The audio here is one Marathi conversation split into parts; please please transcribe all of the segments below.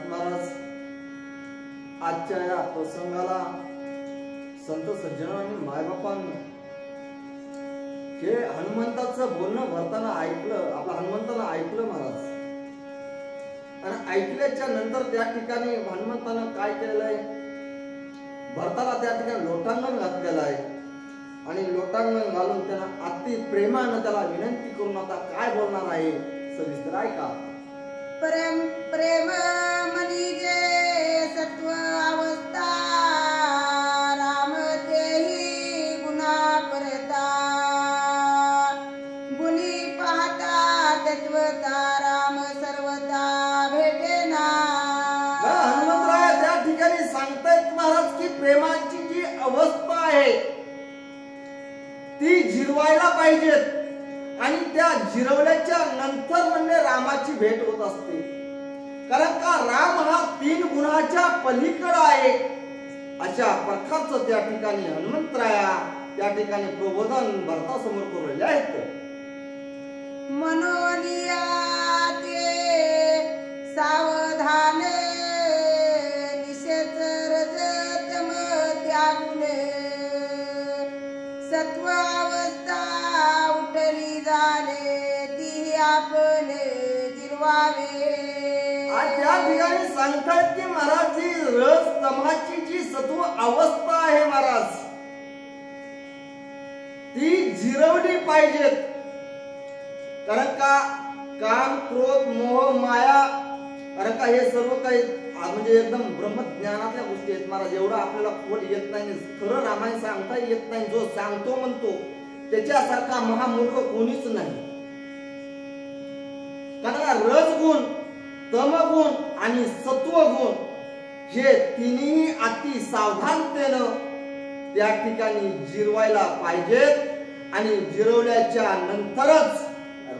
महाराज आजच्या या प्रसंगाला संत सज्जनांनी मायबापांनी हे हनुमंताचं बोलणं भरताना ऐकलं, आपल्या हनुमंतानं ऐकलं महाराज. आणि ऐकल्याच्या नंतर त्या ठिकाणी हनुमंतानं काय केलंय, भरताला त्या ठिकाणी लोटांगण घातलेलं आहे. आणि लोटांगण घालून त्यांना अति प्रेमानं त्याला विनंती करून आता काय बोलणार आहे सविस्तर ऐका. प्रेम म्हणजे सत्व अवस्था, राम तेही गुणा परता, गुणी पाहता तत्वता, राम सर्वता भेटेना. हनुमंतराय त्या ठिकाणी सांगतायत महाराज की प्रेमाची जी अवस्था आहे ती जिरवायला पाहिजेत. आणि त्या जिरवल्याच्या नंतर म्हणजे रामाची भेट होत असते. कारण का राम हा 3 गुणाच्या पलीकडे आहे. अशा प्रकारचं त्या ठिकाणी हनुमंतराया त्या ठिकाणी प्रबोधन भरतासमोर करू आहेत. मनोनिया ते सावधान, निशेच रजतम त्यागुने, सत्व अवस्था उठली झाले, ती आपण जिरवावे. त्या ठिकाणी सांगतात की महाराज जी रस तमाची जी सत्व अवस्था आहे महाराज ती जिरवली पाहिजेत. कारण का काम क्रोध मोह माया, कारण का हे सर्व काही म्हणजे एकदम ब्रह्मज्ञानातल्या गोष्टी आहेत महाराज. एवढं आपल्याला खोल येत नाही, खरं रामायण सांगता येत नाही. जो सांगतो म्हणतो त्याच्यासारखा महामूर्ख कोणीच नाही. कारण रजगुण, तमगुण आणि सत्वगुण हे तिन्ही अति सावधानतेनं त्या ठिकाणी जिरवायला पाहिजेत. आणि जिरवल्याच्या नंतरच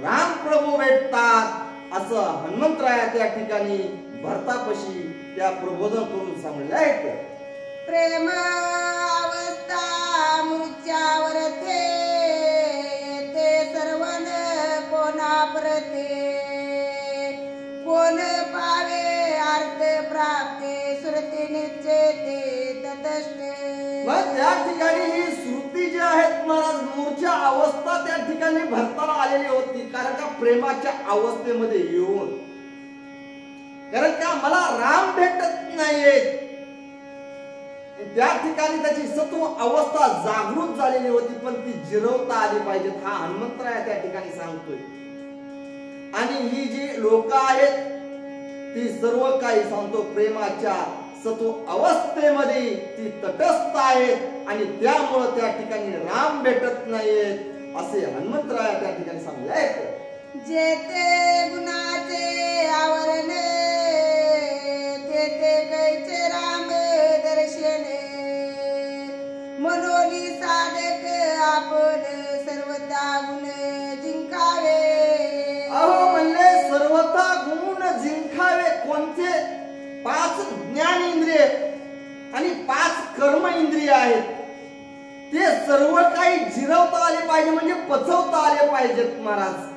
राम प्रभू भेटतात असं हनुमंतराया त्या ठिकाणी भरतापशी त्या प्रबोधन करून सांगले आहेत. प्रेम अवस्था मूर्छावर ते सर्वन कोणा प्रते, कोण पावे अर्थ प्राप्ते, श्रुती निश्चेते ततस्ते. त्या ठिकाणी ही श्रुती जी आहेत महाराज मूर्छा अवस्था त्या ठिकाणी भरताला आलेली होती. कारण का प्रेमाच्या अवस्थेमध्ये येऊन, कारण का मला राम भेटत नाहीये, त्या ठिकाणी त्याची सत्व अवस्था जागृत झालेली होती. पण ती जिरवता आली पाहिजे हा हनुमंतराया त्या ठिकाणी सांगतोय. आणि ही जी लोक आहेत ती सर्व काही सांगतो प्रेमाच्या सत्व अवस्थेमध्ये ती तटस्थ आहेत. आणि त्यामुळे त्या ठिकाणी राम भेटत नाहीयेत असे हनुमंतराया त्या ठिकाणी सांगले आहेत. जेते गुणाचे आवरण, तेते कैचे राम दर्शने, मनोनी साधक आपण सर्वता गुण जिंकावे. अहो म्हणले सर्वता गुण जिंकावे. कोणते? 5 ज्ञान इंद्रिय आणि 5 कर्म इंद्रिय आहेत. ते सर्व काही जिरवता आले पाहिजे, म्हणजे पचवता आले पाहिजेत महाराज.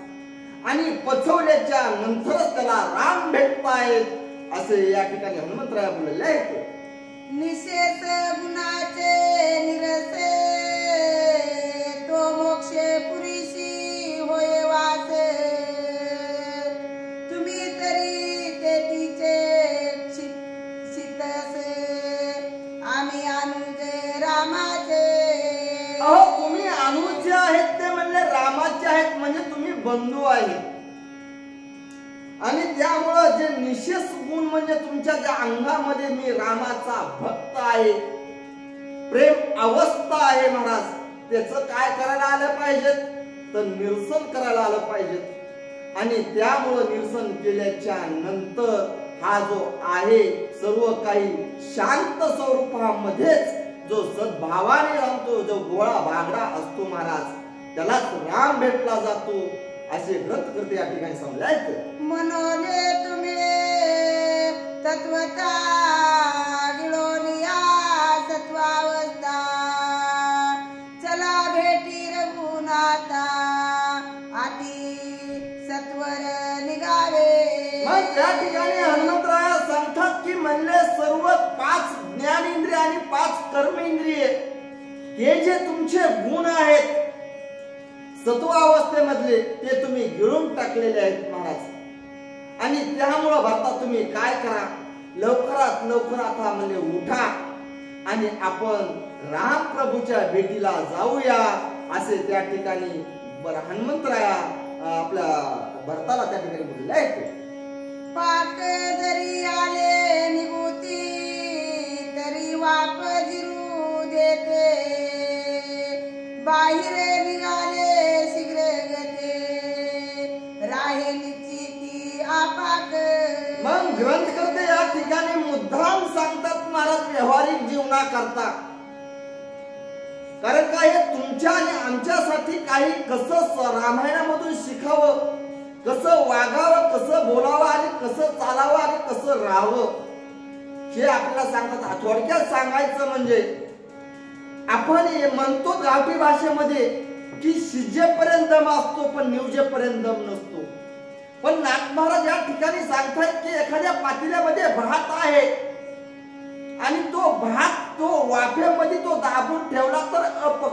आणि पचवल्याच्या नंतरच त्याला राम भेटतायत असे या ठिकाणी हनुमंतराया बोललेले आहेत. निशेष गुणाचे निरसे, तो मोक्षे पुरीशी होय वास. तुम्ही तरी तेटीचे शितसे, आम्ही अनुजे रामाचे. अहो तुम्ही अनुजे आहेत ते म्हणले रामाचे आहेत, म्हणजे तुम्ही बंधू आहेत. आणि त्यामुळं जे निशेष गुण म्हणजे तुमच्या ज्या अंगामध्ये मी रामाचा भक्त आहे, प्रेम अवस्था आहे महाराज, त्याचं काय करायला आलं पाहिजे तर निरसन करायला आलं पाहिजे. आणि त्यामुळं निरसन केल्याच्या नंतर हा जो आहे सर्व काही शांत स्वरूपामध्येच जो सद्भावाने राहतो, जो गोळा बागडा असतो महाराज, त्यालाच राम भेटला जातो असे व्रत करते या ठिकाणी सांगले. मनोने तुम्ही तत्वता गिळोनिया सत्वावस्था, चला भेटी रघुनाथा, आती सत्वर निघावे. मग त्या ठिकाणी हनुमंतराया सांगतात 5 कर्मेंद्रिय हे जे तुमचे गुण आहेत सत्वावस्थेमधले ते तुम्ही गिळून टाकलेले आहेत महाराज. आणि त्यामुळे भरता तुम्ही काय करा, लवकरात लवकर आता म्हणजे उठा आणि आपण राम प्रभूच्या भेटीला जाऊया असे त्या ठिकाणी हनुमंतराया आपल्या भरताला त्या ठिकाणी बोलले आहे. पाक जरी आले निभूती तरी वाप जिरू देते, बाहेर निघाले शीघ्र गते राहे निश्चिती आपाक. मग ग्रंथकर्ते या ठिकाणी मुद्दाम सांगतात महाराज व्यवहारिक जीवनाकरता, कारण काय तुमच्या आणि आमच्यासाठी काही कसं रामायणामधून शिकावं, कसं वागावं, कसं बोलावं आणि कसं चालावं आणि कसं राहावं हे आपल्याला सांगतात. थोडक्यात सांगायचं म्हणजे आपण म्हणतो गावठी भाषेमध्ये की शिजेपर्यंत दम असतो पण निवजेपर्यंत दम नसतो. पण नाथ महाराज या ठिकाणी सांगतायत की एखाद्या पातेल्यामध्ये भात आहे आणि तो भात तो वाफेमध्ये तो दाबून ठेवला तर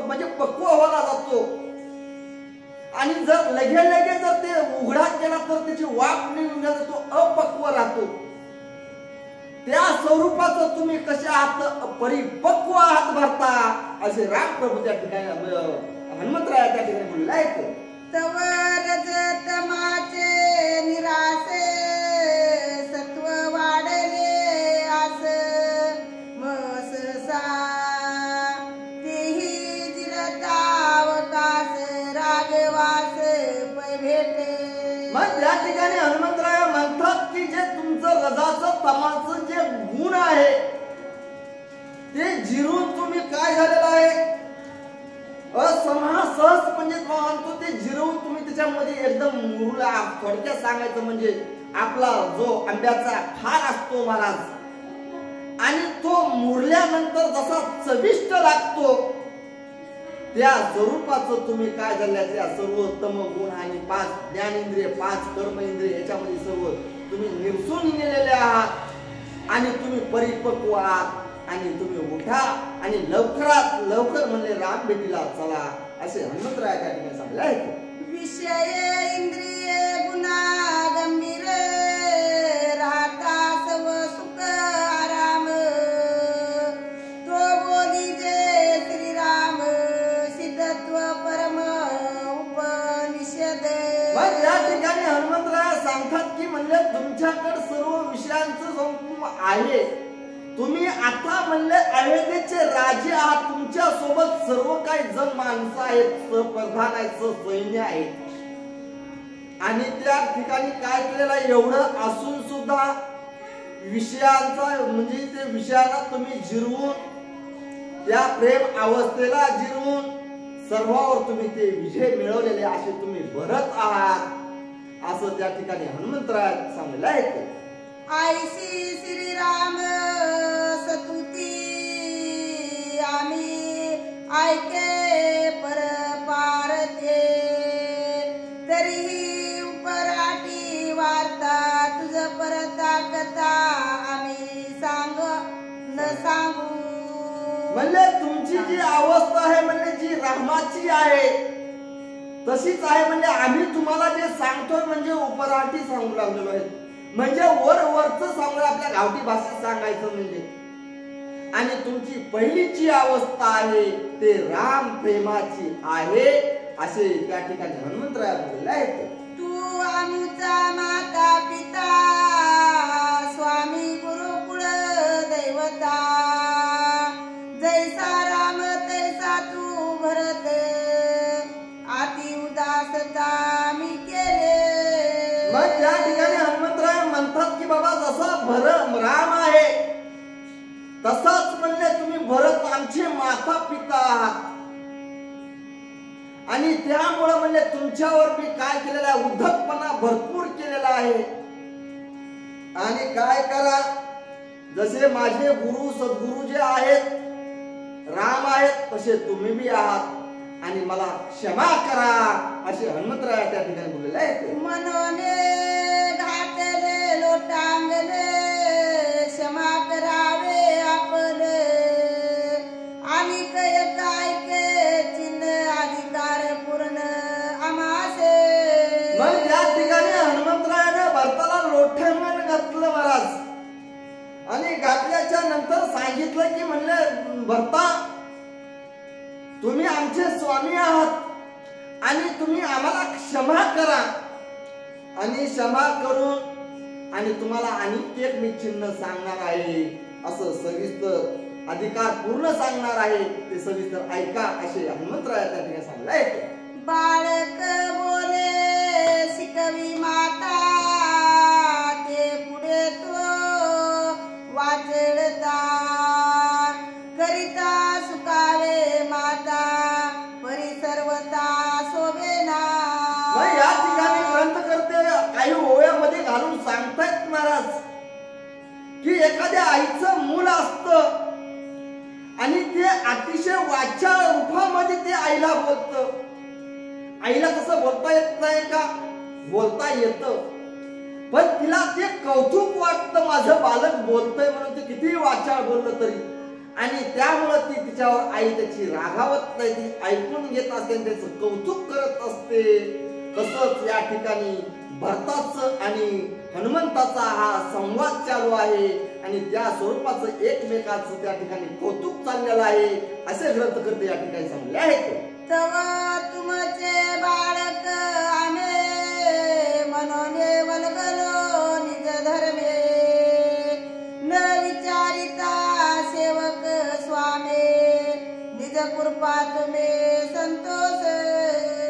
म्हणजे पक्व व्हायला जातो, आणि जर लगे जर ते उघडा केला तर त्याची वाफ निघून जाते, तो अपक्व राहतो. त्या स्वरूपाचं तुम्ही कसे आहात, परिपक्व आहात भरता असे राम प्रभू त्या ठिकाणी हनुमंतराया त्या ठिकाणी बोलले आहेत. तव रजतमाचे निरासे सत्व वाढले आस मससा तेही जिरतावकास रागवास पै भेटे. मग त्या ठिकाणी हनुमंतराया म्हणतात की जे तुमचं रजाचं तमाचं जे गुण आहे ते जिरून तुम्ही काय झालेलं आहे सहज म्हणजे म्हणतो ते जिरवून तुम्ही त्याच्यामध्ये एकदम मुरला. थोडक्यात सांगायचं म्हणजे आपला जो आंब्याचा खार असतो महाराज आणि तो मुरल्यानंतर जसा चविष्ट लागतो त्या स्वरूपाचं तुम्ही काय झालं, त्या सर्वोत्तम गुण आणि 5 ज्ञानेंद्रिय 5 कर्मेंद्रिय याच्यामध्ये सर्व तुम्ही निरसून गेलेले आहात आणि तुम्ही परिपक्व आहात आणि तुम्ही उठा आणि लवकरात लवकर म्हणले राम भेटीला चला असे हनुमंतराया त्या ठिकाणी सांगले आहेत. विषय इंद्रिय गुणा गंभीर राहता सव सुख आराम, तो बोली जे श्रीराम सिद्धत्व परम उपनिषद. मग या ठिकाणी हनुमंतराया सांगतात की म्हणले तुमच्याकडे सर्व विषयांचं संपूर्ण आहे, तुम्ही आता म्हणले अयोध्येचे राजे आहात, तुमच्या सोबत सर्व काही जण माणसं आहेत, प्रधान आहेत, सैन्य आहेत, आणि त्या ठिकाणी काय केलेलं आहे एवढं असून सुद्धा विषयांचा म्हणजे ते विषयाला तुम्ही जिरवून त्या प्रेम अवस्थेला जिरवून सर्वावर तुम्ही ते विजय मिळवलेले असे तुम्ही भरत आहात असं त्या ठिकाणी हनुमंतराया सांगितलं आहे. आईसी श्रीराम सतुती आम्ही ऐके परपारते, तरीही उपराटी वार्ता तुझ परता कथा आम्ही सांग न सांगू. म्हणजे तुमची जी अवस्था आहे म्हणजे जी रामाची आहे तशीच आहे, म्हणजे आम्ही तुम्हाला जे सांगतोय म्हणजे उपराटी सांगू लागलेलो आहे, म्हणजे वरचं सांगू आपल्या गावठी भाषेत सांगायचं म्हणजे. आणि तुमची पहिलीची अवस्था आहे ते राम प्रेमाची आहे असे त्या ठिकाणी हनुमंतराया बोलले आहेत. तू आमचा माता पिता स्वामी गुरुकुळ दैवता, जैसा राम तैसा तू भरत अति उदासता मी केले. मग त्या ठिकाणी हनुमंतराया म्हणतात की बाबा जसा राम आहे तसाच म्हणले तुम्ही भरत आमचे माता पिता आहात, आणि त्यामुळे म्हणले तुमच्यावर मी काय केलेला आहे उद्धटपणा भरपूर केलेला आहे. आणि काय करा जसे माझे गुरु सद्गुरु जे आहेत राम आहेत तसे तुम्ही बी आहात आणि मला क्षमा करा असे हनुमंतराया त्या ठिकाणी बोललेले आहेत. मनोने घातले लोटांगले क्षमा करावे आपले, आणि घातल्याच्या नंतर सांगितलं की म्हणले भरता तुम्ही आमचे स्वामी आहात आणि तुम्ही आम्हाला क्षमा करा आणि क्षमा करून आणि तुम्हाला आणखी एक मी चिन्ह सांगणार आहे असं सविस्तर अधिकार पूर्ण सांगणार आहे ते सविस्तर ऐका असे हनुमंतराया त्या ठिकाणी सांगलाय. बाळक बोले शिकवी माता ते पुढे तो वाचळता करिता सुकावे माता परी सर्वता शोभेना. या ठिकाणी ग्रंथ करते काही ओव्यामध्ये घालून सांगतायत महाराज की एखाद्या आईचं मूल असतं आणि ते अतिशय वाच्या रूपामध्ये ते आईला बोलतं. आईला तसं बोलता येत नाही का? बोलता येतं, पण तिला ते कौतुक वाटतं माझं बालक बोलतंय म्हणून ते किती वाचाळ बोललं तरी, आणि त्यामुळं ती तिच्यावर आई त्याची रागावत नाही, ती ऐकून घेत असते आणि त्याचं कौतुक करत असते. तसंच या ठिकाणी भरताचं आणि हनुमंताचा हा संवाद चालू आहे आणि त्या स्वरूपाचं एकमेकाचं त्या ठिकाणी कौतुक चाललेलं आहे असे ग्रंथकर्ते या ठिकाणी सांगले आहेत. तवा तुमचे बाळक आम्ही मनोने वनगलो निज धर्मे न विचारिता सेवक स्वामी निज कृपा तुम्ही संतोष.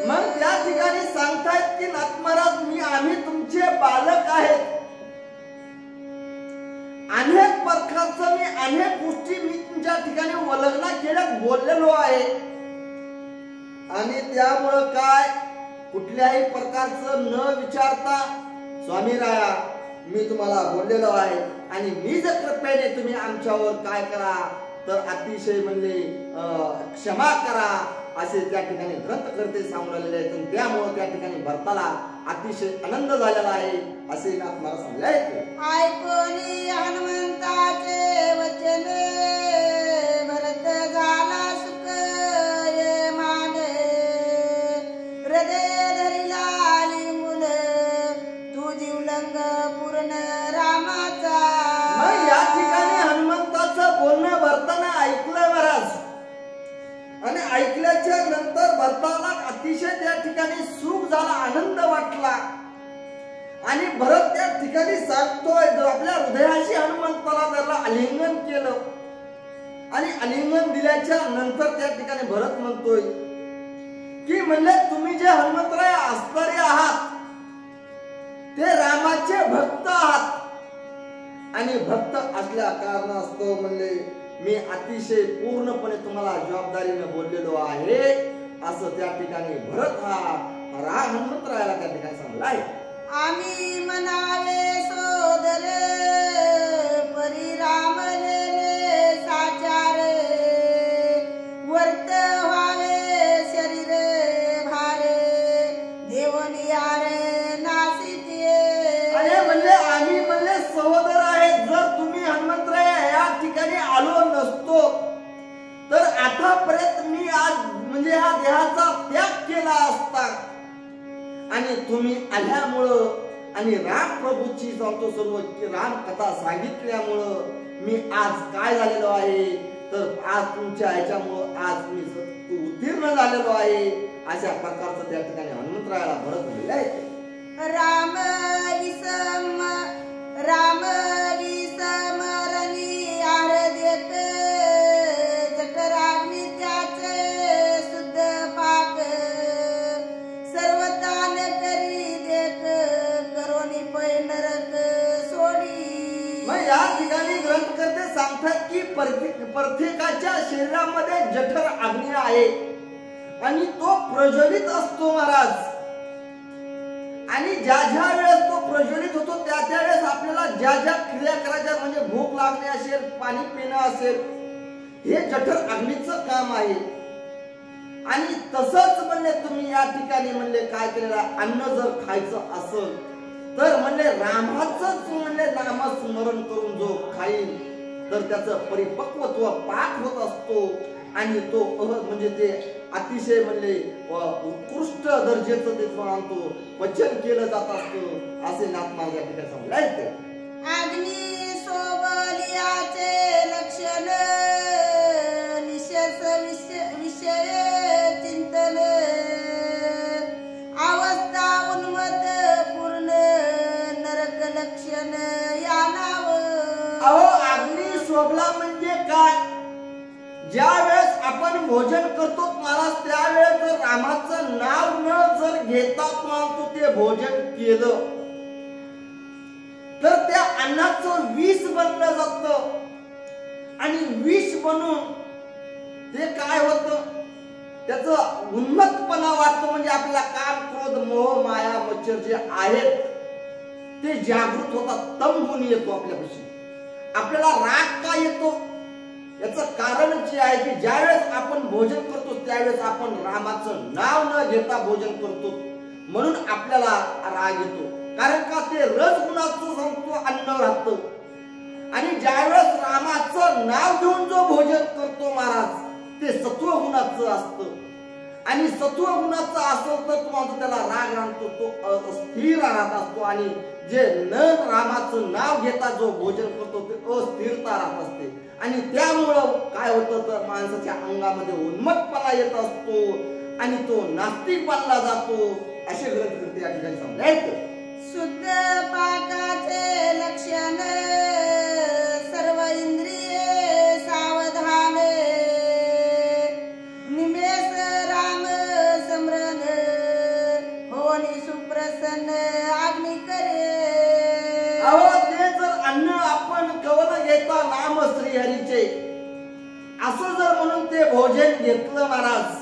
मग त्या ठिकाणी सांगतायत की नाथ महाराज आम्ही तुमचे बालक आहेत. अनेक प्रकारचं मी अनेक गोष्टी मी तुमच्या ठिकाणी वल्गना केल्या बोललेलो आहे आणि त्यामुळं काय कुठल्याही प्रकारचं न विचारता स्वामी राया मी तुम्हाला बोललेलो आहे आणि मी जर कृपेने तुम्ही आमच्यावर काय करा तर अतिशय म्हणले क्षमा करा असे त्या ठिकाणी ग्रंथकर्ते सांगून राहिलेले आहेत आणि त्यामुळे त्या ठिकाणी भरताला अतिशय आनंद झालेला आहे असे नाथ महाराज सांगले आहेत. ऐकोनी हनुमंताचे वचन भरत झाला सुख ये माने हृदय धरिला लिंबून तू जीवलंग पूर्ण रामाचा. मग या ठिकाणी हनुमंताचं बोलणं भरताना ऐकलं महाराज आणि ऐकल्याच्या नंतर भरताला अतिशय त्या ठिकाणी सुख झाला, आनंद वाटला आणि भरत त्या ठिकाणी सांगतोय आपल्या हृदयाशी हनुमंताला त्याला आलिंगन केलं आणि आलिंगन दिल्याच्या नंतर त्या ठिकाणी भरत म्हणतोय की म्हणले तुम्ही जे हनुमंतराय असणारे आहात ते रामाचे भक्त आहात आणि भक्त असल्या कारणास्तव म्हणले मी अतिशय पूर्णपणे तुम्हाला जबाबदारीने बोललेलो आहे असं त्या ठिकाणी भरत हा हनुमंतरायाला त्या ठिकाणी सांगला आहे. आम्ही म्हणावे सोदर परी रामले साचारे वर्त व्हावे शरीर भारे देवनियारे नासिते. अरे म्हणले आम्ही म्हणले सहोदर आहेत. जर तुम्ही हनुमंतराय या ठिकाणी आलो नसतो तर आतापर्यंत मी आज म्हणजे हा देहाचा त्याग केला असता आणि तुम्ही आल्यामुळं आणि राम प्रभूची सांगतो सर्व राम कथा सांगितल्यामुळं मी आज काय झालेलो आहे तर आज तुमच्या ह्याच्यामुळं आज मी उत्तीर्ण झालेलो आहे अशा प्रकारचं त्या ठिकाणी हनुमंतरायाला भरत म्हणले आहे. राम विसमरणी आरदेत जठराग्नी त्याचे शुद्ध पाक सर्वतान करी देत करोनी पै नरक सोडी. मग या ठिकाणी ग्रंथकर्ते सांगतात की प्रत्येकाच्या शरीरामध्ये जठर अग्नी आहे आणि तो प्रज्वलित असतो महाराज आणि ज्या ज्या वेळेस तो प्रज्वलित होतो त्या वेळेस आपल्याला ज्या ज्या क्रिया करायच्या म्हणजे भूक लागणे असेल पाणी पिणं असेल हे जठर अग्नीचं काम आहे. आणि तसंच म्हणले तुम्ही या ठिकाणी म्हणले काय केलेलं अन्न जर खायचं असेल तर म्हणले रामाचंच म्हणले नामस्मरण करून जो खाईल तर त्याचं परिपक्वत्व पाक होत असतो आणि तो म्हणजे ते अतिशय म्हणले उत्कृष्ट दर्जाचं ते म्हणतो पचन केलं जात असतं असे नाथ महाराज या ठिकाणी सांगले. अग्नी सोबलिया शोभला म्हणजे काय? ज्या वेळेस आपण भोजन करतो महाराज त्यावेळेस जर रामाचं नाव न जर घेता तो ते भोजन केलं तर त्या अन्नाचं विष बनलं जातं आणि विष बनून ते काय होतं त्याचं उन्मत्तपणा वाटतो. म्हणजे आपल्याला काम क्रोध मोह माया मच्छर जे आहेत ते जागृत होतात, तमगुण येतो आपल्यापाशी. आपल्याला राग का येतो याचं कारण जे आहे की ज्यावेळेस आपण भोजन करतो त्यावेळेस आपण रामाचं नाव न घेता भोजन करतो म्हणून आपल्याला राग येतो. कारण का ते रजगुणाचं सांगतो अन्न राहतं आणि ज्यावेळेस रामाचं नाव घेऊन जो भोजन करतो महाराज ते सत्व गुणाचं असतं आणि सत्व गुणाचं असेल तर तुम्हाला त्याला राग आणतो, तो अस्थिर राहत असतो आणि जे न रामाचं नाव घेता जो भोजन करतो ते अस्थिरता राहत असते आणि त्यामुळं काय होतं तर माणसाच्या अंगामध्ये उन्मत्तपणा येत असतो आणि तो नास्तिक बनला जातो. असे ग्रंथ या ठिकाणी सांगण्यात शुद्ध पाकाचे लक्षण सर्व इंद्रिये सावधान निमेष राम समरण होनी सुप्रसन्न अग्नि करे. अहो ते जर अन्न आपण कवल घेता नाम श्रीहरीचे असं जर म्हणून ते भोजन घेतलं महाराज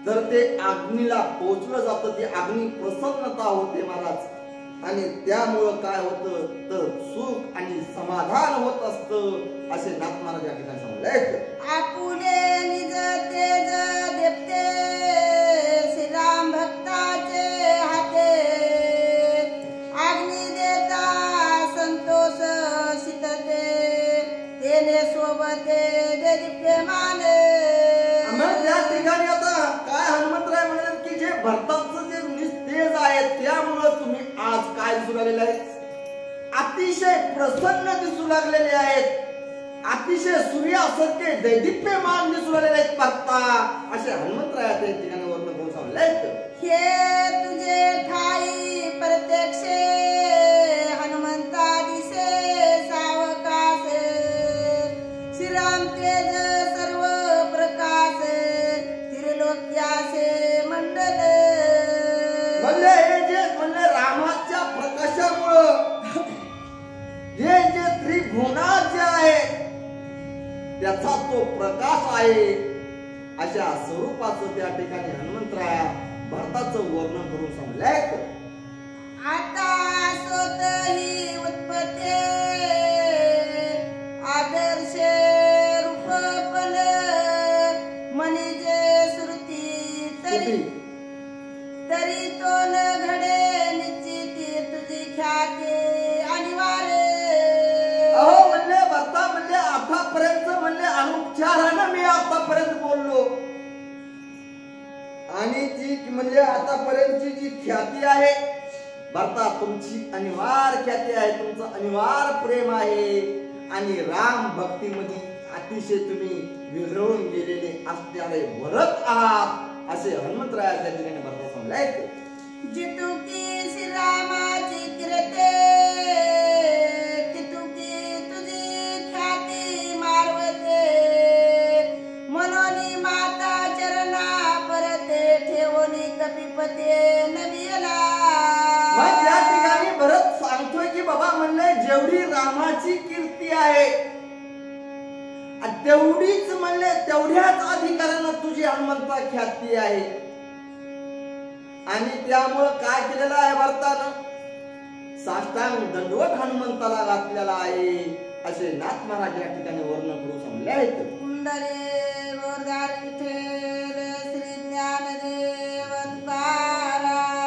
तर ते अग्नीला पोचलं जातं, ती अग्नी प्रसन्नता होते महाराज आणि त्यामुळं काय होतं तर सुख आणि समाधान होत असतं. असे नाथ महाराज या ठिकाणी सांगले. आपुले निज तेज देवते श्रीराम भक्ताचे हाते अग्नी देता संतोष शीतते तेने सोबते देवी प्रेमाने. त्या ठिकाणी आता काय हनुमंतराय म्हणाले की जे भरताचं जे निस्तेज आहे त्यामुळं तुम्ही आज काय दिसू लागलेले आहेत अतिशय प्रसन्न दिसू लागलेले आहेत, अतिशय सूर्यासारखे दैदिप्यमान दिसू लागलेले आहेत भक्ता. असे हनुमंतराय त्या ठिकाणी वर्णन करून सांगले. हे तुझे ठाई प्रत्यक्षे हनुमंता दिसे सावकाश श्रीराम तेज सर्व प्रकाश त्रिलोक्यासे मंडल. म्हणजे हे जे म्हणजे रामाच्या प्रकाशामुळं हे जे त्रिभुवनात जे आहे त्याचा तो प्रकाश आहे अशा स्वरूपाचं त्या ठिकाणी हनुमंतराया भरताचं वर्णन करून सांगलंय. आता स्वतःही उत्पत्ती आदर्श रूपपल मनिजे श्रुती तरी तो न घडे निश्चिती तुझी ख्याती अनिवार्य. अहो म्हणले भरता म्हणले आतापर्यंत म्हणले अनुपचारानं मी आतापर्यंत बोललो आणि ती म्हणले आतापर्यंतची जी ख्याती आहे भरता तुमची अनिवार्य ख्याती आहे, तुमचं अनिवार्य प्रेम आहे आणि राम भक्तीमध्ये अतिशय तुम्ही विरळून गेलेले असणारे भरत आहात असे हनुमंतराया त्या ठिकाणी भरता सांगलाय. जितुकी श्रीरामाची कीर्ते तितुकी तुझी ख्याती मारवते मनोनी माता चरणा परते ठेवणी कपिपते नबियला. मग या ठिकाणी भरत सांगतोय की बाबा म्हणले जेवढी रामाची कीर्ती आहे तेवढीच म्हणले तेवढ्याच अधिकारानं तुझी हनुमंता ख्याती आहे आणि त्यामुळं काय केलेलं आहे भरतानं साष्टांग दंडवत हनुमंताला घातलेला आहे असे नाथ महाराज या ठिकाणी वर्णन करून सांगले आहेत. कुंडले वरदार विठ्ठल श्री ज्ञानदेव तुकाराम.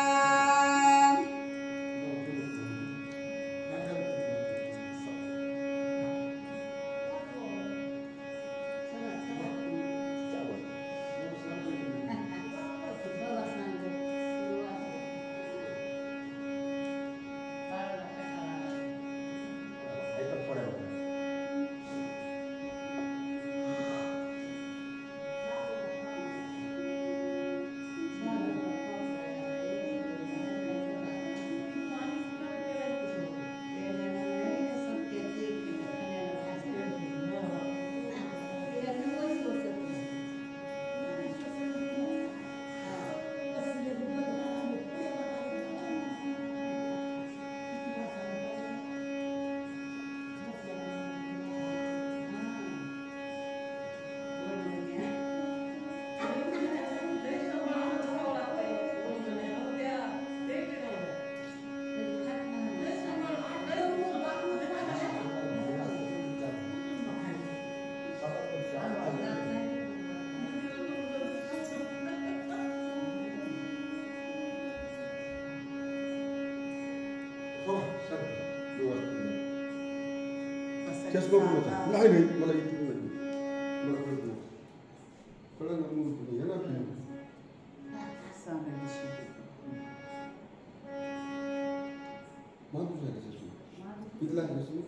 चष्मा पण होता नाही नाही मला इथे नाही मला कळत नाही कळलं ना मग ये ना तुम्ही माणूस आहे चष्मा इथला आहे चष्मा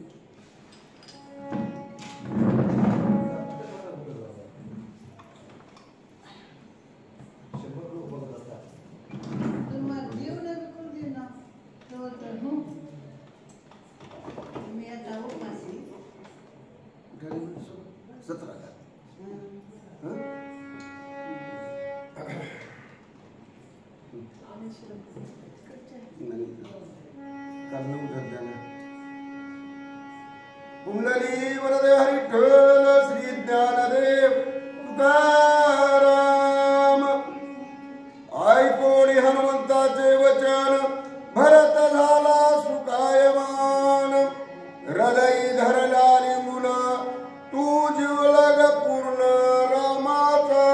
कुंडली वरदे हरिठल श्री ज्ञानदेव तुकाराम ऐकोणी हनुमंताचे वचन भरत झाला सुकायमान हृदय धरला मुना तू जीवलग पूर्ण रामाचा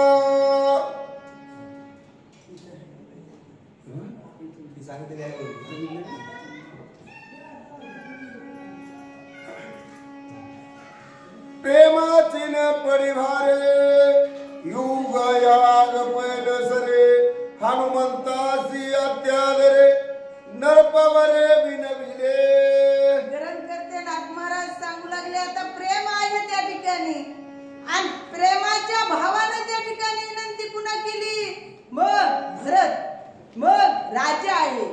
प्रेमाची न परिभारे युग याग पैल सरे हनुमंतासी अत्यादरे नरपवरे विनविले ग्रंथ करते नाथ महाराज सांगू लागले आता प्रेम आहे त्या ठिकाणी आणि प्रेमाच्या भावाने त्या ठिकाणी विनंती पुन्हा केली मग भरत मग राजा आहे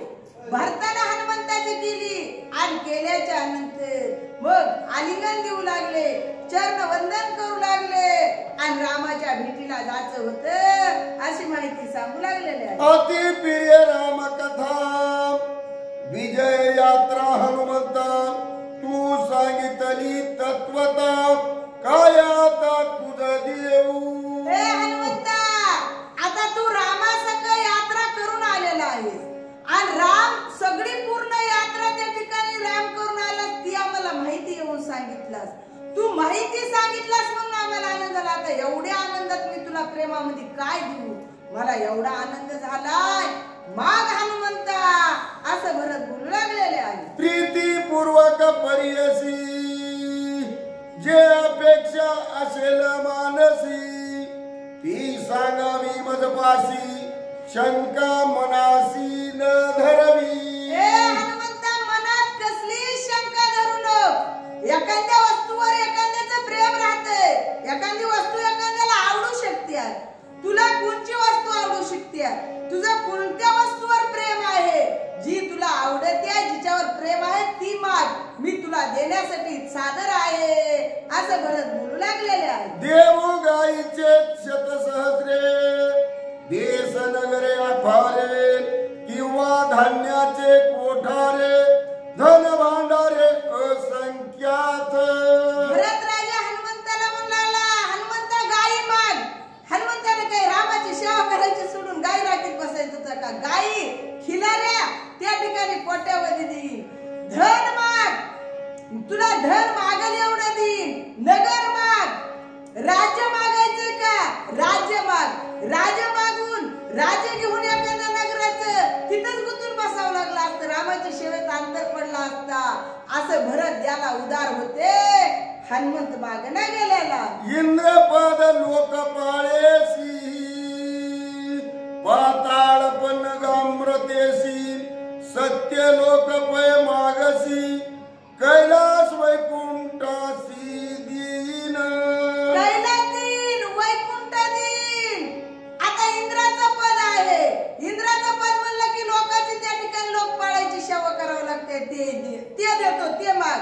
भरताना हनुमंताची केली आणि केल्याच्या नंतर मग आलिंगन देऊ लागले चरण वंदन करू लागले आणि रामाच्या भेटीला जायचं होतं अशी माहिती सांगू लागलेली आहे अति प्रिय राम कथा विजय यात्रा हनुमंता तू सांगितली तत्वता काय आता तुझ देऊ हे हनुमंता आता तू रामासंग यात्रा करून आलेला आहेस आणि राम सगळी पूर्ण यात्रा त्या ठिकाणी राम करून आला ती आम्हाला माहिती येऊन सांगितलास तू माहिती सांगितलास म्हणून आम्हाला आनंद झाला आता एवढ्या आनंदात मी तुला प्रेमामध्ये काय देऊ मला एवढा आनंद झालाय माग हनुमंता असं भरत बोलू लागलेले आहे प्रीतीपूर्वक परियसी जे अपेक्षा असेल मानसी ती सांगावी मजपासी शंका मनासी न धरवी हे हनुमंता मनात कसली शंका धरू नको एखाद्या वस्तूवर एखाद्याचं प्रेम राहतंय एखादी वस्तू एखाद्याला आवडू शकते तुला कोणची वस्तू आवडू शकते तुझं कोणत्या वस्तूवर प्रेम आहे जी तुला आवडते जिच्यावर प्रेम आहे ती माग मी तुला देण्यासाठी सादर आहे असं भरत बोलू लागलेले आहे देव गाईचे शतसहस्रे देश नगरे अफारे किंवा धान्याचे कोठारे धन भांडारे असंख्यात भरत राजा हनुमंताला म्हणला हनुमंता गाई माग हनुमंताने काही रामाची सेवा करायची सोडून गाई राखीत बसायचं होतं का गाई खिलाऱ्या त्या ठिकाणी कोट्यावधी देईन धन माग तुला धन मागल एवढं देईन नगर माग राज्य मागायचंय का राज्य माग राज्य मागून राज्य घेऊन एखाद्या नगराचं तिथंच गुंतून बसावं लागलं असतं रामाच्या सेवेत अंतर पडला असता असं भरत द्याला उदार होते हनुमंत मागना गेलेला इंद्रपद लोकपाळेसी पाताळ पण गाम्रतेसी सत्य लोकपय मागसी कैलास वैकुंठासी दीन कैलास दीन वैकुंठ दीन आता इंद्राचं पद आहे इंद्राचं पद म्हणलं की लोकांची त्या ठिकाणी लोकपाळाची सेवा करावं लागते ते देतो ते माग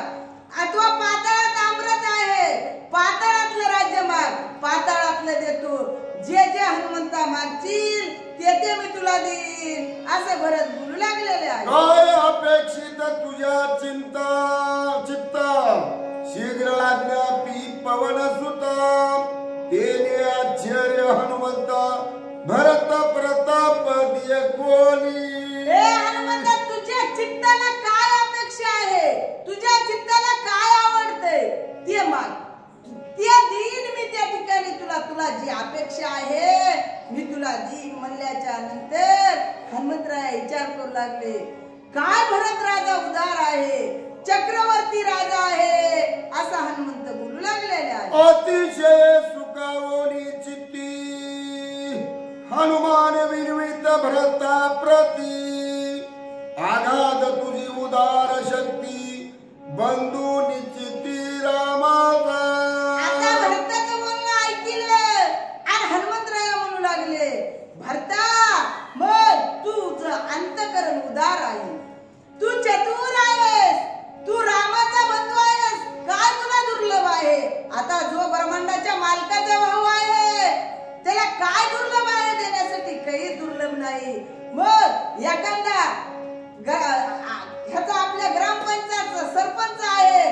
अथवा पाताळात अमृत आहे पाताळातलं राज्य माग पाताळातलं देतो जे जे हनुमंता मागतील ते मी तुला देईन असं भरत बोलू लागलेले आहे काय अपेक्षित तुझ्या चित्ता शीघ्र आज्ञापी पवन सुता तेने आश्चर्य हनुमंता भरत प्रताप दिय कोणी हे हनुमंता तुझ्या चित्ताला काय अपेक्षा आहे तुझ्या चित्ताला काय आवडतंय ते माग ते देईन मी त्या ठिकाणी तुला जी अपेक्षा आहे मी तुला देईन म्हणल्याच्या नंतर हनुमंतराय विचार करू लागले काय भरत राजा उदार आहे चक्रवर्ती राजा आहे असा हनुमंत बोलू लागलेले आहे. अतिशय सुखावणी चित्ती हनुमान विनवित भरता प्रती आघात तुझी उदार शक्ती बंधू निश्चिती रामाचा. आता भरताचं बोलणं ऐकलं आणि हनुमंतराया म्हणू लागले, भरता मग तुझं अंतकरण उदार आहे, तू चतुर आहेस, तू रामाचा बंधू आहेस, काय तुला दुर्लभ आहे? आता जो ब्रह्मांडाच्या मालकाचा भाऊ आहे त्याला काय दुर्लभ आहे देण्यासाठी? काही दुर्लभ नाही. मग एखादा ह्याचा आपल्या ग्रामपंचायतचा सरपंच आहे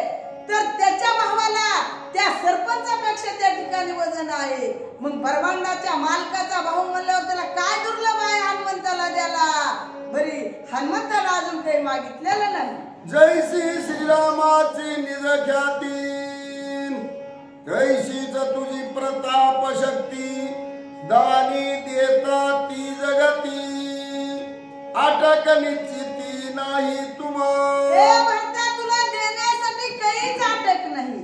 तर त्याच्या भावाला त्या सरपंचापेक्षा त्या ठिकाणी वजन आहे. मग ब्रह्मांडाच्या मालकाचा भाऊ म्हणल्यावर त्याला काय दुर्लभ आहे हनुमंताला द्यायला? बरी हनुमंताला अजून काही मागितलेलं नाही. जैसी श्रीरामाची निज ख्याती तैशीच तुझी प्रताप शक्ती दानी देता ती जगती अटक निश्चिती नाही तुम्हा. भरता तुला देण्यासाठी काहीच अटक नाही.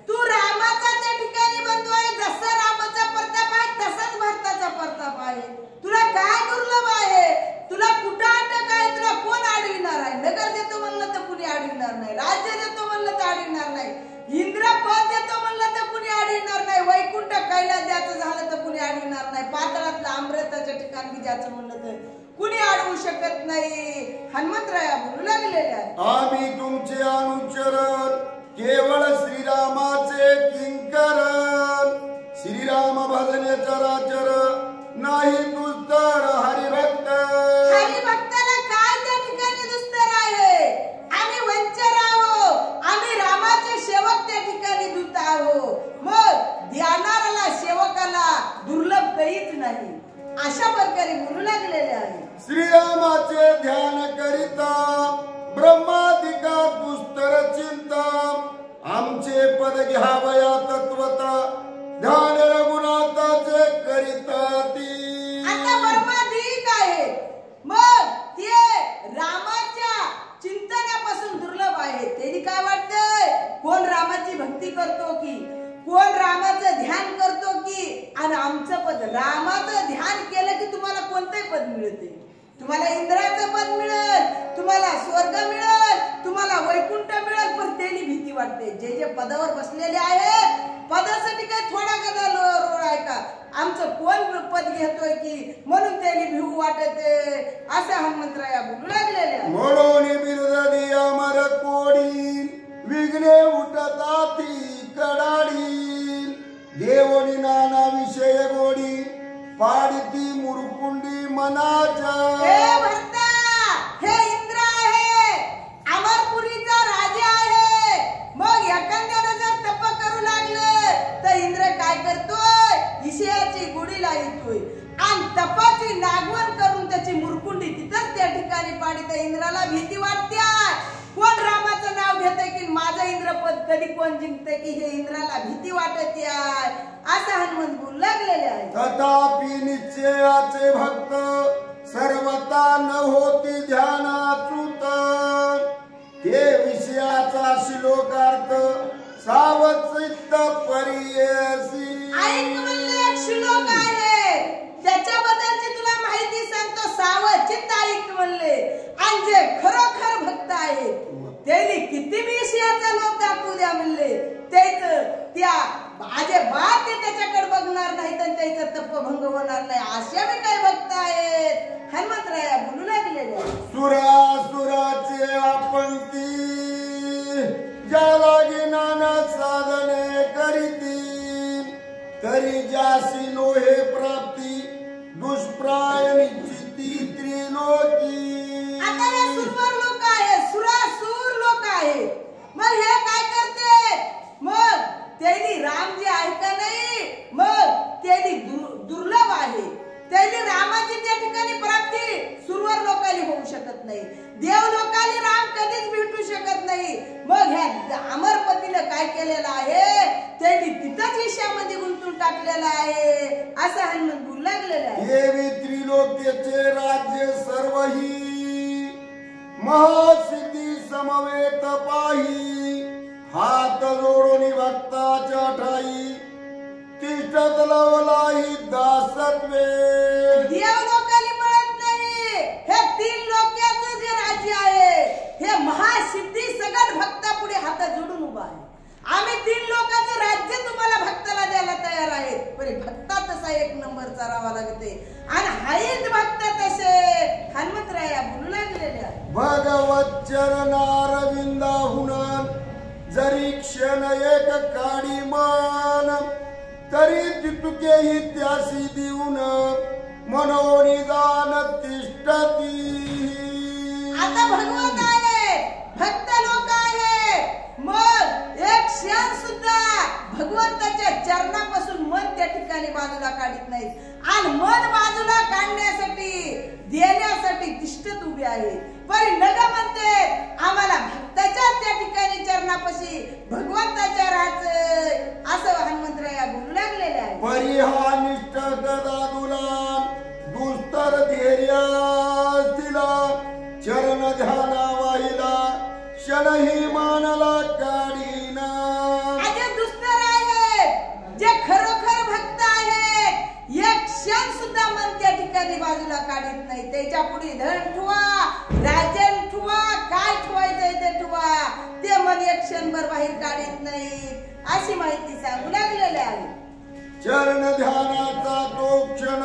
तू रामाचा त्या ठिकाणी बंधू आहे, जसा रामाचा प्रताप आहे तसाच भरताचा प्रताप आहे. तुला काय दुर्लभ आहे? तुला कुठं अटक आहे? तुला कोण अडविणार आहे? नगर देतो म्हणलं तर कुणी अडविणार नाही, राज्य देतो म्हणलं तर अडविणार नाही, इंद्रपद देतो म्हणलं तर कुणी अडविणार नाही, वैकुंठ कैलास द्यायचं झालं तर कुणी अडविणार नाही, पाताळातलं अमृताच्या ठिकाणी द्यायचं म्हणलं तर कुणी अडवू शकत नाही. हनुमंतराया बोलू लागलेले आहे, आम्ही तुमचे अनुचरण केवळ श्रीरामाचे किंकरण श्रीराम भजने चराचर नाही दुस्तर हरिभक्त. हरिभक्ताला काय त्या ठिकाणी दुस्तर आहे? आम्ही वंचर आहो, आम्ही रामाचे सेवक त्या ठिकाणी दूत आहो. मग ध्यानाला सेवकाला दुर्लभ काहीच नाही अशा प्रकारे बोलू लागलेले आहे. श्रीरामाचे ध्यान करिता ब्रह्मादिका दुस्तर चिंता आमचे पद घ्यावया तत्वता ध्यान रघुनाथाचे करिता ती. आता ब्रह्मादिक आहे, मग ते रामाच्या चिंतनापासून दुर्लभ आहे. त्यांनी काय वाटतंय? कोण रामाची भक्ती करतो की कोण रामाचं ध्यान करतो की, आणि आमचं पद रामाचं ध्यान केलं की तुम्हाला कोणतंही पद मिळते. तुम्हाला इंद्राचं पद मिळेल, तुम्हाला स्वर्ग मिळेल, तुम्हाला वैकुंठ मिळेल. पण त्याची भीती वाटते. जे जे पदावर बसलेले आहेत पदासाठी काय थोडा गदा रोड आहे का? आमचं कोण पद घेतोय की म्हणून त्याला भिऊ वाटते असं हनुमंतराया बोलू लागलेले. म्हणून बिरुद दिया मर कोडी विघ्ने उठताती कडाडी देवोनी नाना विषय गोडी पाडती मुरकुंडी मनाच्या. हे भरता, हे इंद्र आहे, अमरपुरीचा राजा आहे. मग एखाद्यानं जर तप करू लागलं तर इंद्र काय करतोय? विषयाची गुढी लावतोय आणि तपाची नागवण करून त्याची मुरकुंडी तिथंच त्या ठिकाणी पाडते. इंद्राला भीती वाटते. कोण रामाचं नाव घेतंय की माझं इंद्रपद कधी कोण जिंकते की हे इंद्राला भीती वाटते असं हनुमंत बोलू लागलेले आहे. तथापि निश्चयाचे भक्त सर्वता न होती ध्यानाच्युत ते विषयाचा श्लोकार्थ सावचित्त परियसी. ऐक म्हणले एक श्लोक आहे त्याच्याबद्दलची तुला माहिती सांगतो. सावचित्त ऐक म्हणले. आणि जे खरोखर भक्त आहे त्यांनी किती विषयाचा लोक दाखवू द्या म्हणले तेच त्या माझे बाप ते त्याच्याकडे बघणार नाही तर त्याचं तपभंग होणार नाही. अशा मी काय भक्त आहेत हनुमंतराया बोलू लागलेले. सुराचे आपंती ज्याला नाना साधने करीती तरी जासी लोहे प्राप्ती दुष्प्राय निश्चिती त्रिलोकी. आता हे सुरवर लोक आहेत, सुरासुर लोक आहेत. मग हे काय करते? मग त्यांनी राम जे आहे का नाही, मग त्यांनी दुर्लभ आहे. त्यांनी रामाची त्या ठिकाणी प्राप्ती सुरवर लोकांनी होऊ शकत नाही. देव लोकांनी राम कधीच भेटू शकत नाही. मग ह्या अमरपतीनं काय केलेलं आहे? त्यांनी तिथंच ईशामध्ये गुंतून टाकलेलं आहे असं हनुमान बोलू लागलेलं आहे. देवी त्रिलोक्याचे राज्य सर्वही महासिद्धी समवेत पाही हात जोडून भक्ताच्या ठाई तिष्ठत लवलाही दासत्वे देव लोकांनी मिळत नाही हे तीन लोकांचं जे राज्य आहे हे महासिद्धी सगळ्यात भक्तापुढे हात जोडून उभा आहे आम्ही तीन लोकांचं राज्य तुम्हाला भक्ताला द्यायला तयार आहेत पण भक्ता तसा एक नंबर चारावा लागते आणि हाईत भक्त तसे हनुमंतराया बोलू लागलेले भगवत चरणारविंदाहुन जरी क्षण एक काडी मान तरी तितुकेही त्यासी देऊन मनोनिदान तिष्ठती आता भगवंत आहे भक्त लोक आहे मग एक क्षण सुद्धा भगवंताच्या चरणापासून मन त्या ठिकाणी बाजूला काढत नाहीत आणि मन बाजूला काढण्यासाठी देण्यासाठी तिष्ठत उभी आहे परी नग म्हणते आम्हाला भक्ताच्या त्या ठिकाणी चरणापाशी भगवंताच्या राहायचं असं हनुमंतराया बोलू लागलेले आहे परिहा निष्ठ गदादुला दुस्तर धैर्य तिला चरण ध्याना वाहिला क्षणही मानला काढीना जे दुस्तर आहेत जे खरोखर भक्त आहेत एक क्षण सुद्धा मन त्या ठिकाणी बाजूला काढत नाही त्याच्या पुढे धन ठुवा राजन ठुवा काय ठुवायचंय ते ठुवा ते मन एक क्षणभर बाहेर काढत नाही अशी माहिती सांगू लागलेली आहे चरण ध्यानाचा तो क्षण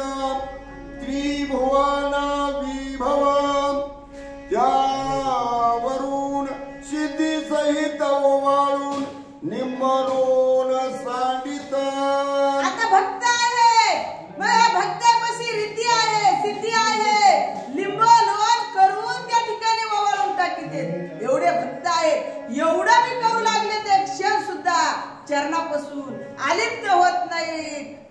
त्रिभुवना विभव त्यावरून सिद्धी सहित ओवाळून निम्मरोन सांडित आता भक्त आहे मग भक्तापाशी रीती आहे सिद्धी आहे लिंब लोण करून त्या ठिकाणी ओवाळून टाकीते एवढे भक्त आहेत एवढं मी करू लागले ते क्षण सुद्धा चरणापासून आलिप्त होत नाही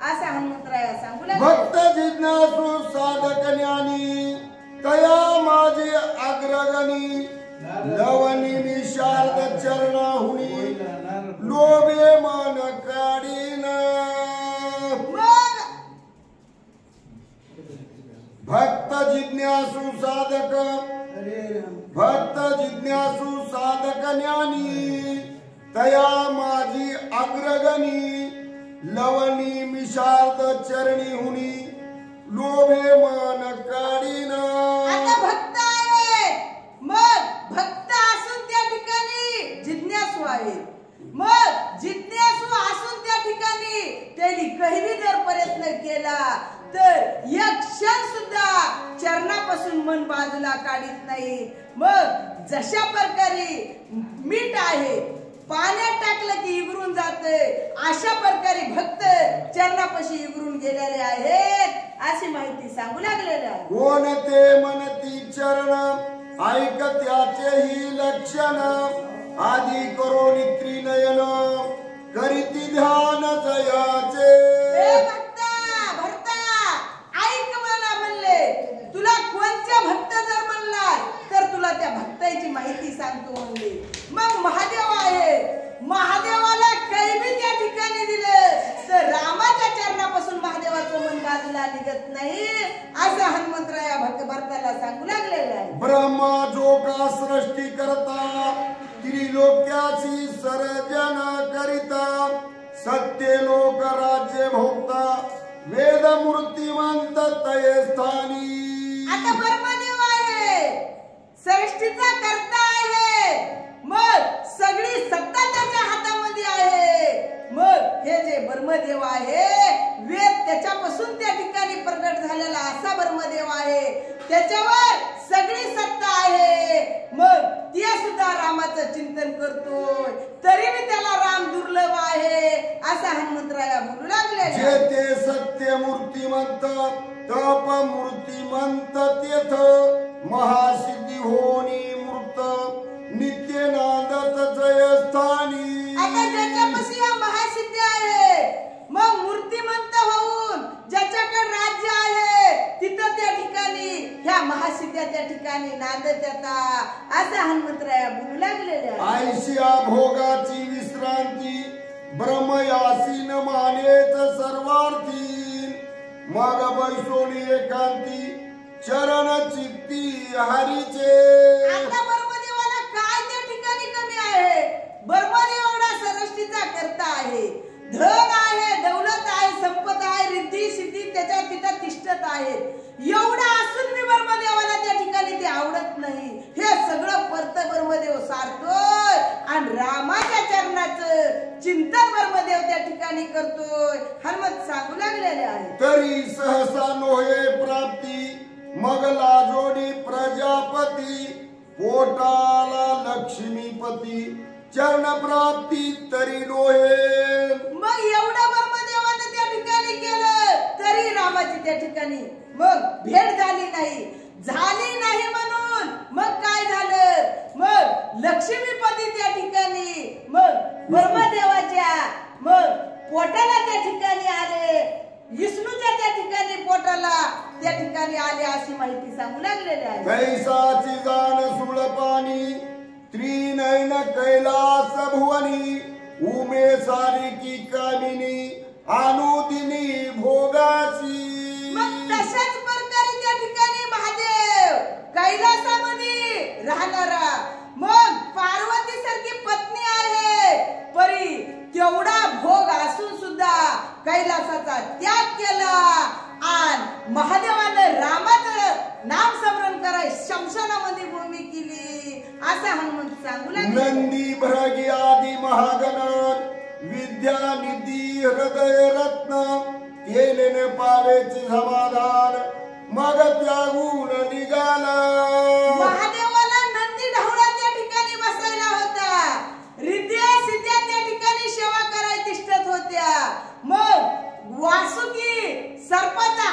असं हनुमंतराया सांगू लागले भक्त जिज्ञासू साधक ज्ञानी तया माझे अग्रगणी लवणी निशार्द चरणाहुनी लोभे मन काढीन भक्त जिज्ञासू साधक ज्ञानी तया माझी अग्रगणी लवणी मिशार्द चरणी हुनी लोभे मन काढीन आता भक्त आहे मग भक्त असून त्या ठिकाणी जिज्ञासू आहे मग जिज्ञासू असून त्या ठिकाणी त्यांनी काही जर प्रयत्न केला तर एक क्षण सुद्धा चरणापासून मन बाजूला काढत नाही मग जशा प्रकारे मीठ आहे पाण्यात टाकलं की इगरून जाते अशा प्रकारे भक्त चरणापाशी इगरून गेलेले आहेत अशी माहिती सांगू लागलेले आहे कोण ते मनती चरण ऐक त्याचेही लक्षण आधी करोनी त्रिनयन करीती ध्यान जयाचे ऐक मला म्हणले तुला कोणत्या भक्त जर म्हणला तर तुला त्या भक्ताची माहिती सांगतो म्हणले मग महादेव आहे महादेवाला काही बी त्या ठिकाणी दिलं तर रामाच्या चरणापासून महादेवाचं मन बाजूला निघत नाही असं हनुमंतराया भक्ताला सांगू लागलेलं आहे ब्रह्मा जो का सृष्टी करता त्रिलोक्याची सर्जन करिता सत्य लोक राज्य भोगता वेद मूर्तिमंत तये स्थानी आता ब्रह्मदेव आहे सृष्टीचा कर्ता आहे मग सगळी सत्ता त्याच्या हातामध्ये आहे मग हे जे ब्रह्मदेव आहे वेद त्याच्यापासून त्या ठिकाणी प्रगट झालेला असा ब्रह्मदेव आहे त्याच्यावर सगळी सत्ता आहे मग ते सुद्धा रामाचं चिंतन करतोय तरी मी त्याला राम दुर्लभ आहे असा हनुमंतराया बोलू लागले जे ते सत्य मूर्तिमंत तप मूर्तिमंत तेथ महासिद्धी होनी मूर्त नित्य नांदत जय स्थानी आता ज्याच्यापाशी हा महासिद्धी आहे मग मूर्तिमंत होऊन ज्याच्याकडे राज्य आहे तिथं त्या ठिकाणी ह्या महासिद्ध्या त्या ठिकाणी नांदत येतात असं हनुमंतराया बोलू लागलेले आहे आयशिया भोगाची विश्रांती ब्रह्मयासीन मानेच सर्वार्थी मग बैसोनी एकांती चरण चित्ती हरीचे. आता ब्रह्मदेवाला काय त्या ठिकाणी कमी आहे? ब्रह्मदेव एवढा सृष्टीचा करता आहे, धन आहे, दौलत आहे, संपत आहे, रिद्धी सिद्धी त्याच्या तिथं तिष्ठत आहे. एवढा असून मी ब्रह्मदेवाला त्या ठिकाणी ते आवडत नाही. हे सगळं परत ब्रह्मदेव सारतोय आणि रामाच्या चरणाचं चिंतन ब्रह्मदेव त्या ठिकाणी करतोय. हनुमंत सांगू लागलेले आहे. तरी सहसा नोहे प्राप्ती मग लाजोडी प्रजापती. पोटाला लक्ष्मीपती चरण प्राप्ती तरी नोहे. मग एवढं ब्रह्मदेवाने त्या ठिकाणी केलं तरी रामाची त्या ठिकाणी मग भेट झाली नाही म्हणून मग काय झालं? मग लक्ष्मीपती त्या ठिकाणी मग ब्रह्मदेवाच्या मग पोटाला त्या ठिकाणी आले, विष्णूच्या त्या ठिकाणी पोटाला त्या ठिकाणी आले अशी माहिती सांगू लागलेली आहे. कैसाची जाण सुळपाणी त्रिनयन कैलास भुवनी. उमे सारिकी कामिनी अनुदिनी भोगाची. मग तशाच प्रकारे त्या ठिकाणी महादेव कैलासामध्ये राहणारा मग पार्वती सारखी पत्नी आहे, परी तेवढा भोग असून सुद्धा कैलासाचा त्याग केला आणि महादेवानं रामाचं नाम स्मरण कराय शमशानामध्ये भूमी केली असं हनुमंत सांगू लागले. नंदी भ्रगी आदी महागण विद्या निधी हृदय रत्न. केलेने पावेचे समाधान मग त्यागून निघाला. महादेवाला नंदी ढवळा त्या ठिकाणी बसायला होता, रिद्ध्या सिद्ध्या त्या ठिकाणी सेवा करायला तिष्ठत होत्या. मग वासुकी सर्पाचा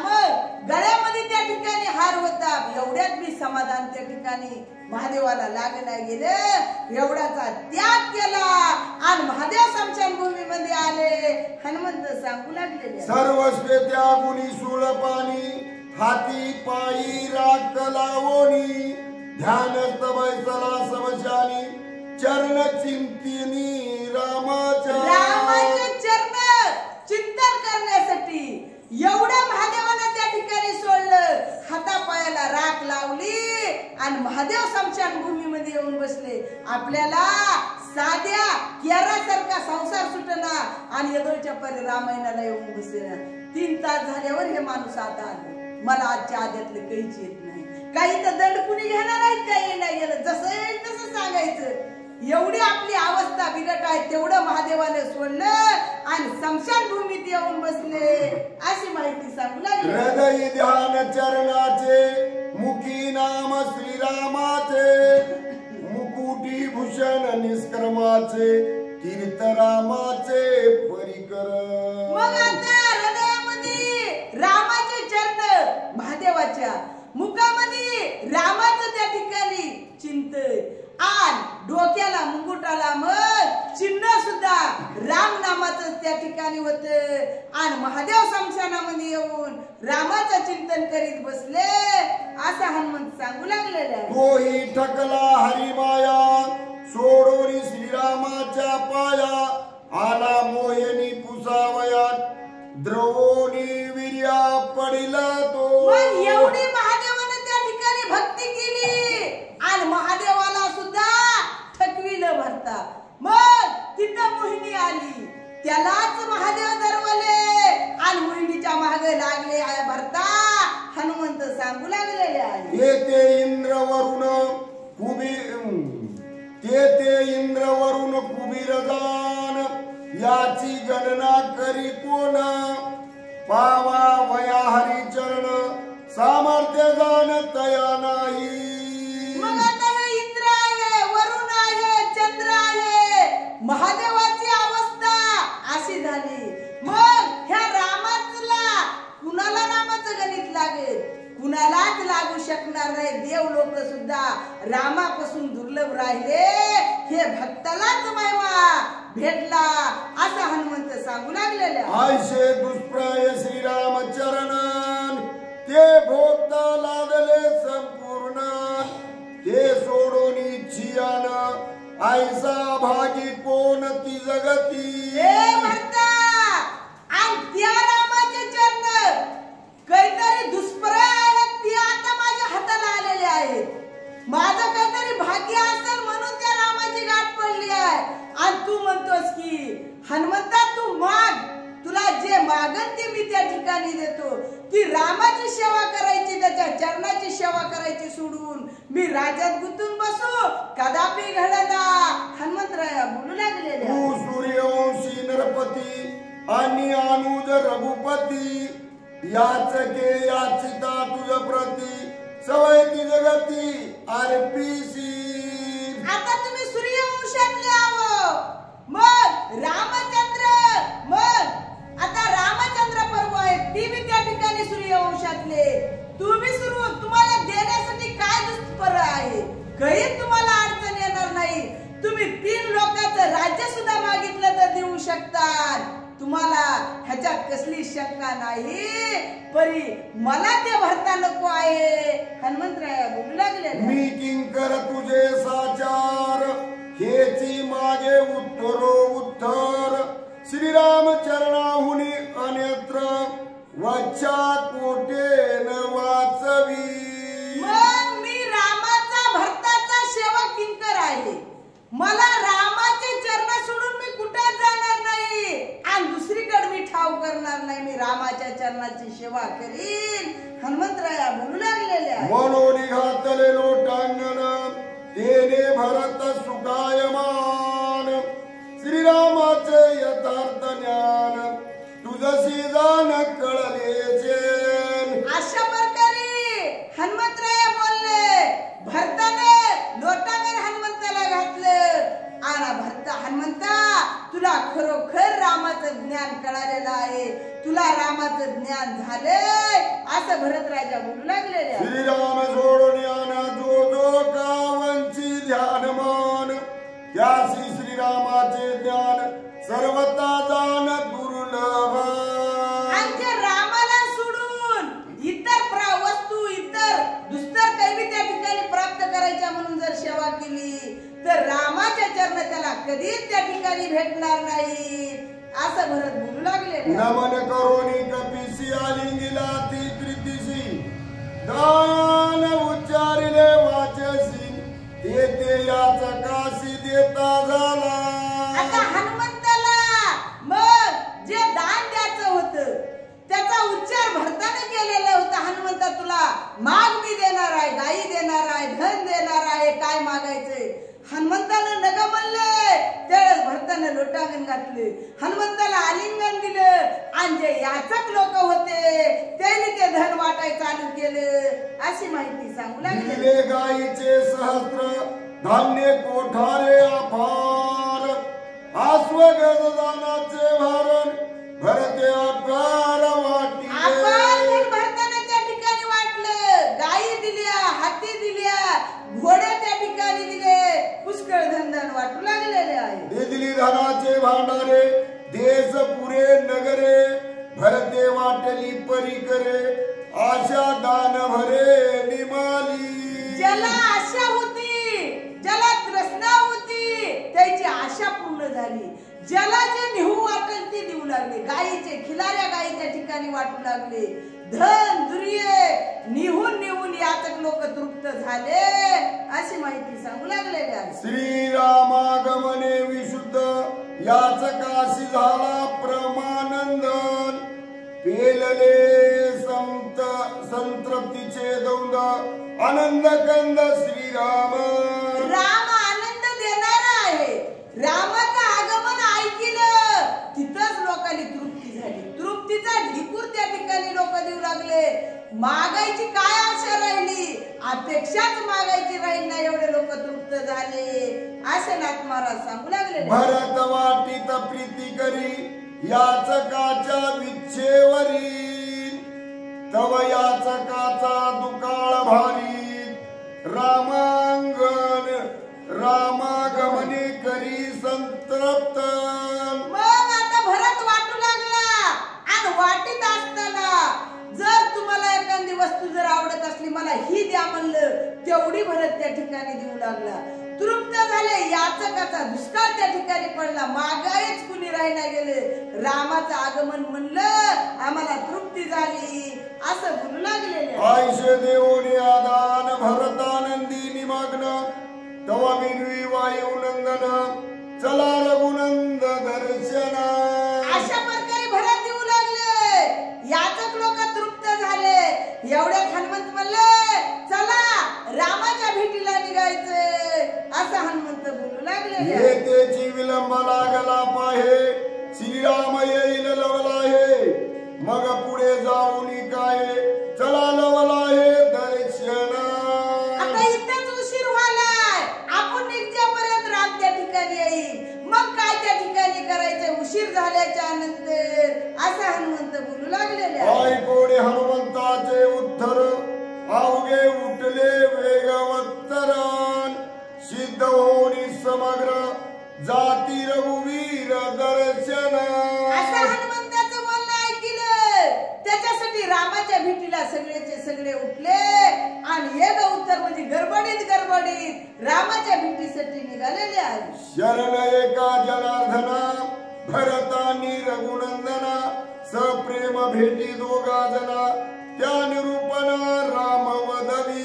मग गळ्यामध्ये त्या ठिकाणी हार होता. एवढ्यात मी समाधान त्या ठिकाणी महादेवाला लागला गेलं. एवढ्याचा त्याग केला आणि महादेव स्मशान भूमीमध्ये आले. हनुमंत सांगू लागले. सर्वस्व त्यागुनी सुळपाणी हाती पायी राख लावोनी. ध्यान बैसला समशानी चरण चिंतिनी रामाच्या. चरण चिंतन करण्यासाठी एवढं महादेवानं त्या ठिकाणी सोडलं. हातापायाला राख लावली आणि महादेव स्मशान भूमीमध्ये येऊन बसले. आपल्याला साध्या केरासारखा संसार सुटना आणि यदोच्या परी रामायणाला येऊन बसले. 3 तास झाल्यावर हे माणूस आता आले. मला आजच्या आद्यातले काहीच येत नाही. काही तर दंड कुणी घेणार आहेत, काही नाही गेलं. जसं येईल तसं सांगायचं. एवढी आपली अवस्था बिकट आहे. तेवढं महादेवाने सोडलं आणि स्मशान भूमीत येऊन बसले अशी माहिती सांगू लागली. हृदय ध्यान चरणाचे मुखी नाम श्रीरामाचे. मुकुटी भूषण निष्क्रमाचे कीर्तरामाचे परिकर. मग आता हृदयामध्ये रामाचे चरण, महादेवाच्या मुखामध्ये रामाचं त्या ठिकाणी चिंतन आणि डोक्याला मुकुटाला मग चिन्ह सुद्धा राम नामाचं त्या ठिकाणी होतं आणि महादेव स्मशानामध्ये येऊन रामाचं चिंतन करीत बसले असं हनुमंत सांगू लागलेले आहे. तोही ठकला हरिमाया सोडोनी श्रीरामाच्या पाया. आला मोहिनी पुसावयात द्रोणी वीर्या पडिला तो. मग एवढी महादेवानं त्या ठिकाणी भक्ती केली आणि महादेवाला सुद्धा थकविलं भरता. मग तिथं मोहिनी आली, त्यालाच महादेव दरवले आणि मोहिनीच्या मागे लागले भरता. हनुमंत सांगू लागलेले आहे. येते इंद्रवरून कुबीरदान याची गणना करी कोण. पावा वया हरिचरण सामर्थ्य जाण तया नाही. मग आता हे इंद्र आहे, वरुण आहे, चंद्र आहे. महादेवाची अवस्था अशी झाली. मग ह्या रामाला कुणाला रामाचं गणित लागेल, कुणालाच लागू शकणार नाही. देव लोक सुद्धा रामापासून दुर्लभ राहिले. हे भक्तालाच महिमा भेटला असं हनुमंत सांगू लागलेले. आयशे दुष्प्राय श्रीरामचरण ते भोगता लागले संपूर्ण. ते सोडून इच्छियान ऐसा भागी कोण ती जगती. हे भक्ता आणि त्या रामाचे चरण काहीतरी दुष्प्राय आहेत. त्या मी त्या ठिकाणी देतो की रामाची सेवा करायची, त्याच्या चरणाची सेवा करायची सोडून मी राज्यात गुंतून बसू कदापि घडना. हनुमंतराया बोलू लागलेले तू सूर्यवंशी नरपती आणि अनुज रघुपती याचके याचिता तुझ प्रती सवयती जगती अर्पिसी. आता तुम्ही सूर्यवंशातले आहो, मग रामचंद्र, मग आता रामचंद्र प्रभू आहेत ती बी त्या ठिकाणी सूर्यवंशातले. तुम्ही तुम्हाला देण्यासाठी काय दुष्पर आहे, काही तुम्हाला अडचण येणार नाही. तुम्ही 3 लोकांचं राज्य सुद्धा मागितलं तर देऊ शकतात, तुम्हाला ह्याच्यात कसली शंका नाही. परी मला ते भरता नको आहे. हनुमंतराया बोलू लागले मी किंकर तुझे साचार हेची माझे उत्तरो उत्तर श्रीराम चरणाहुनी अन्यत्र वच्चा कोटेन वाचवी. मग मी रामाचा भरताचा सेवक किंकर आहे, मला रामाचे चरण सोडून मी कुठे जाणार नाही आणि दुसरीकडे मी ठाव करणार नाही. मी रामाच्या चरणाची सेवा करीन. हनुमंतराया बोलू लागलेले आहे. म्हणून घातले लोटांगण तेने भरत सुकायमान श्रीरामाचे यथार्थ ज्ञान तुझशी जाण कळलेचे. अशा प्रकारे हनुमंतराया बोलले. भरताने लोटांगण हनुमंताला घातलं आणि हनुमंता तुला खरोखर रामाचं ज्ञान कळालेलं आहे, तुला रामाचं ज्ञान झालंय असं भरत राजा बोलू लागलेले. श्रीराम सोडून याना जो जो कावंची ध्यान मान त्यासी श्रीरामाचे ज्ञान सर्वता जाण दुर्लभ. आणि रामाला सोडून इतर वस्तू इतर दुस्तर काही त्या ठिकाणी प्राप्त करायच्या म्हणून जर सेवा केली तर रामाच्या चरण त्याला कधीच त्या ठिकाणी भेटणार नाही असं भरत बोलू लागले. नमन करोनी कपिसी आलिंगिला ती प्रीतीसी दान उच्चारिले वाचसी ते याचा काशी देता झाला. आता हनुमंताला मग जे दान द्यायचं होतं त्याचा उच्चार भरताने केलेला होता. हनुमंता तुला माग मी देणार आहे, गायी देणार आहे, धन देणार आहे, काय मागायचंय. हनुमंतानं नग म्हणले त्यावेळेस भरताने लोटांगण घातले, हनुमंताला आलिंगन दिलं आणि जे याचक लोक होते त्यांनी ते धन वाटाय चालू केलं अशी माहिती सांगू लागले. गायीचे सहस्त्र धान्य कोठारे अपार आश्वगजदानाचे भारण भरते अपार वाटी. आपण भरताना त्या ठिकाणी वाटलं, गायी दिल्या, हाती दिल्या, घोडे त्या ठिकाणी दिले, पुष्कळ धन वाटू लागलेले आहे. दिली धनाचे भांडारे देश पुरे नगरे भरते वाटली परी करे आशा दान भरे निमाली. ज्याला आशा होती, ज्याला तृष्णा होती त्याची आशा पूर्ण झाली. ज्याला जे निहू वाटेल ते देऊ लागले. गायीचे खिलाऱ्या गायी त्या ठिकाणी वाटू लागले. धन दुर्ये निहून निहून याचक लोक तृप्त झाले अशी माहिती सांगू लागलेली आहे. श्रीरामागमने विशुद्ध याचकाशी झाला प्रमानंदन पेलले संतृप्तीचे दौंद आनंद कंद श्रीराम. राम आनंद देणारा आहे. रामाचं आगमन ऐकलं तिथंच लोकांनी तृप्ती झाली. तृप्तीचा ढिपूर त्या ठिकाणी लोक देऊ लागले. मागायची काय आशा राहिली, अपेक्षाच मागायची राहिली नाही, एवढे लोक तृप्त झाले असे नाथ महाराज सांगू लागले. भरत वाटीत प्रीती करी याचकाच्या विच्छेवरी तव याचकाचा दुकाळ भारी रामांगण रामागमने करी संतप्त. मग आता भरत वाटू लागला आणि वाटीत असताना जर तुम्हाला एखादी वस्तू जर आवडत असली मला ही द्या म्हणलं तेवढी भरत त्या ठिकाणी देऊ लागला. तृप्त झाले. याचकाचा दुष्काळ त्या ठिकाणी पडला. मागायच कुणी राहिना गेले. रामाचं आगमन म्हणलं आम्हाला तृप्ती झाली असं बोलू लागलेले. आयुष्य देऊनी आदान भरतानंदी निमग्न तव विनवी वायू नंदन चला रघुनंद दर्शना. अशा प्रकारे भरत देऊ लागले. राम येईल लवला हे मग पुढे जाऊन काय चला लवला हे दर्शन आता इथेच उशीर व्हायलाय आपण निघच्यापर्यंत राम त्या ठिकाणी येईल मग काय त्या ठिकाणी करायचं उशीर झाल्याच्या नंतर असा हनुमंत बोलू लागलेले ऐकून हनुमंताचे उत्तर अवघे उठले वेगवत्तरान सिद्ध होणी समग्र जाती रघुवीर दर्शन असं हनुमंताचं बोलणं ऐकलं त्याच्यासाठी रामाच्या भेटीला सगळेचे सगळे उठले आणि एक उत्तर म्हणजे गडबडीत रामाच्या भेटीसाठी निघालेले आहे शरण एका जनार्दना भरतानी रघुनंदना सप्रेम भेटी दोघा जना त्या निरूपण राम वदवी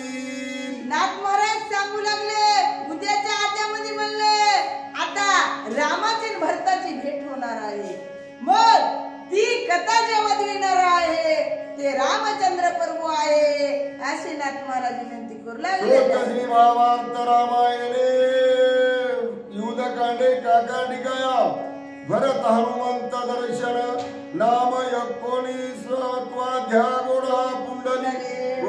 नाथ महाराज सांगू लागले उद्याच्या आद्यामध्ये म्हणले आता रामाची आणि भरताची भेट होणार आहे मग ती कथा जे वदविणार आहे ते रामचंद्र प्रभू आहे असे नाथ महाराज विनंती करू लागले श्री महाभारत रामायणे युद्धकांडे काकांडिकाया भरत हनुमंत दर्शन नाम 19 त्वाध्याय गोडा पुंडली